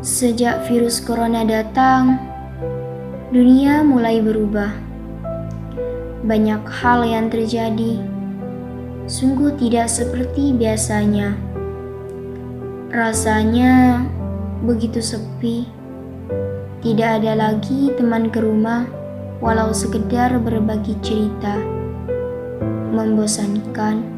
Sejak virus corona datang, dunia mulai berubah. Banyak hal yang terjadi, sungguh tidak seperti biasanya. Rasanya begitu sepi, tidak ada lagi teman ke rumah, walau sekedar berbagi cerita. Membosankan.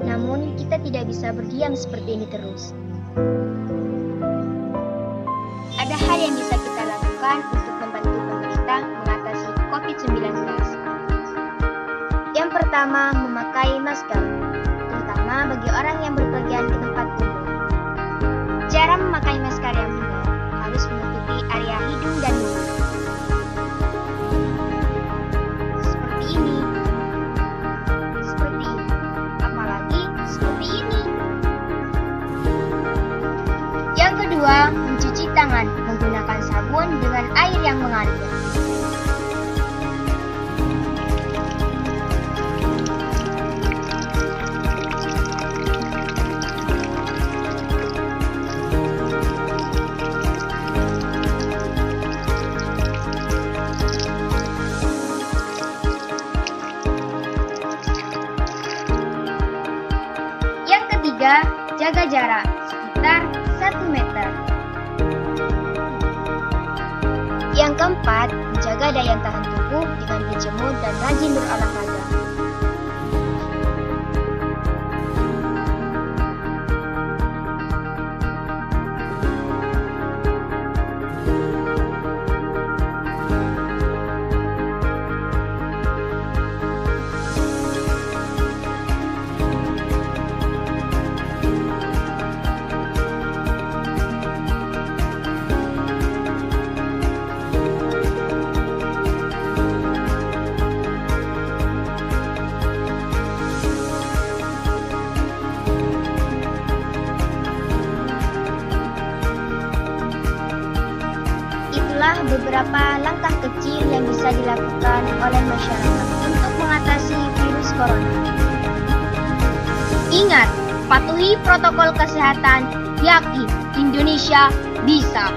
Namun, kita tidak bisa berdiam seperti ini terus. Ada hal yang bisa kita lakukan untuk membantu pemerintah mengatasi COVID-19. Yang pertama, memakai masker, terutama bagi orang yang berpergian ke tempat umum. Cara memakai masker yang benar harus menutupi area hidung dan mulut. Seperti ini. Yang kedua, mencuci tangan menggunakan sabun dengan air yang mengalir. Yang ketiga, jaga jarak sekitar 1 meter. Yang keempat, menjaga daya tahan tubuh dengan berjemur dan rajin berolahraga. Itulah beberapa langkah kecil yang bisa dilakukan oleh masyarakat untuk mengatasi virus corona. Ingat, patuhi protokol kesehatan, yakin Indonesia bisa.